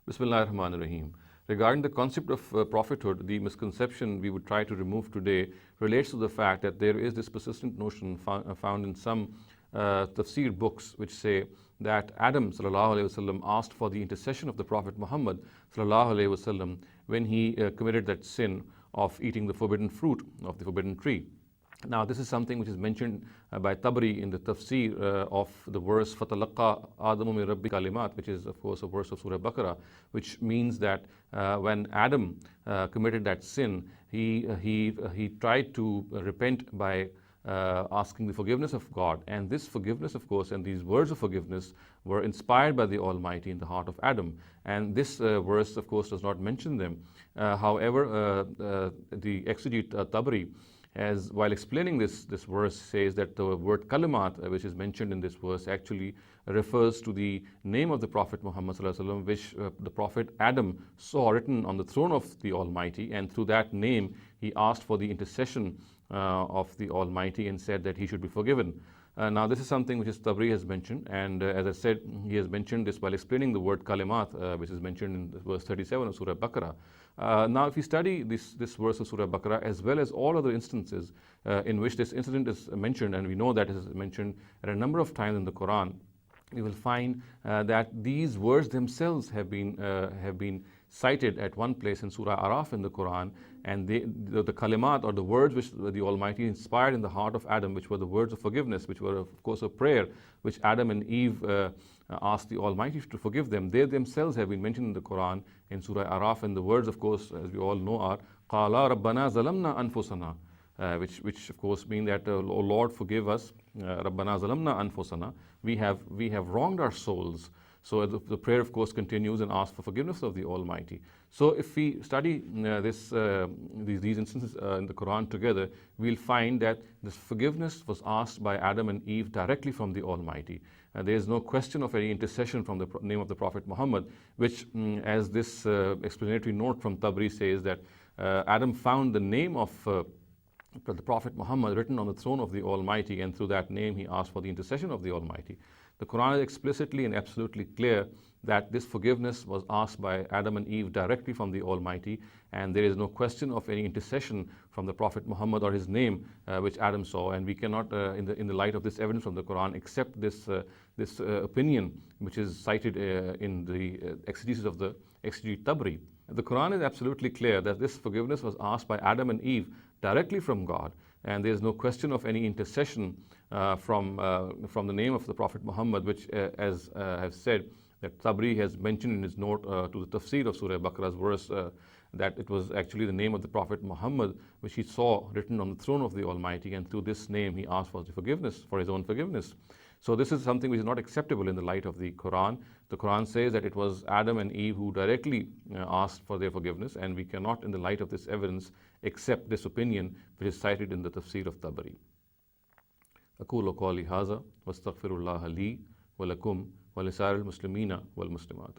Bismillahir Rahmanir Rahim. Regarding the concept of prophethood, the misconception we would try to remove today relates to the fact that there is this persistent notion found in some tafsir books which say that Adam sallallahu alaihi wasallam asked for the intercession of the Prophet Muhammad sallallahu alaihi wasallam when he committed that sin of eating the forbidden fruit of the forbidden tree. Now, this is something which is mentioned by Tabari in the tafsir of the verse فَتَلَقَّى آدَمُ مِنْ رَبِّ كَلِمَاتٍ, which is, of course, a verse of Surah Baqarah, which means that when Adam committed that sin, he tried to repent by asking the forgiveness of God. And this forgiveness, of course, and these words of forgiveness were inspired by the Almighty in the heart of Adam. And this verse, of course, does not mention them. However, the exegete Tabari, as while explaining this verse, says that the word kalimat, which is mentioned in this verse, actually refers to the name of the Prophet Muhammad sallallahu alaihi wasallam, which the Prophet Adam saw written on the throne of the Almighty, and through that name he asked for the intercession of the Almighty and said that he should be forgiven. Now, this is something which Tabari has mentioned, and as I said, he has mentioned this while explaining the word kalimat, which is mentioned in verse 37 of Surah Baqarah. Now, if you study this verse of Surah Baqarah, as well as all other instances in which this incident is mentioned, and we know that it is mentioned at a number of times in the Quran, you will find that these words themselves have been cited at one place in Surah Araf in the Quran, and the kalimat, or the words which the Almighty inspired in the heart of Adam, which were the words of forgiveness, which were, of course, a prayer which Adam and Eve asked the Almighty to forgive them. They themselves have been mentioned in the Quran in Surah Araf, and the words, of course, as we all know, are قَالَا رَبَّنَا زَلَمْنَا أَنفُسَنَا, which of course mean that, O Lord, forgive us, رَبَّنَا زَلَمْنَا أَنفُسَنَا, we have wronged our souls. So the prayer, of course, continues and asks for forgiveness of the Almighty. So if we study these instances in the Quran together, we'll find that this forgiveness was asked by Adam and Eve directly from the Almighty. There is no question of any intercession from the name of the Prophet Muhammad, which, as this explanatory note from Tabari says, that Adam found the name of the Prophet Muhammad written on the throne of the Almighty, and through that name he asked for the intercession of the Almighty. The Quran is explicitly and absolutely clear that this forgiveness was asked by Adam and Eve directly from the Almighty, and there is no question of any intercession from the Prophet Muhammad or his name which Adam saw. And we cannot, in the light of this evidence from the Quran, accept this opinion which is cited in the exegesis of the exegete Tabari. The Quran is absolutely clear that this forgiveness was asked by Adam and Eve directly from God, and there is no question of any intercession from the name of the Prophet Muhammad, which, as I have said, that Tabari has mentioned in his note to the tafsir of Surah Baqarah's verse, that it was actually the name of the Prophet Muhammad which he saw written on the throne of the Almighty, and through this name he asked for the forgiveness, for his own forgiveness. So this is something which is not acceptable in the light of the Quran. The Quran says that it was Adam and Eve who directly asked for their forgiveness, and we cannot, in the light of this evidence, accept this opinion which is cited in the tafsir of Tabari. أقول قولي هذا واستغفر الله لي ولكم ولسائر المسلمين والمسلمات.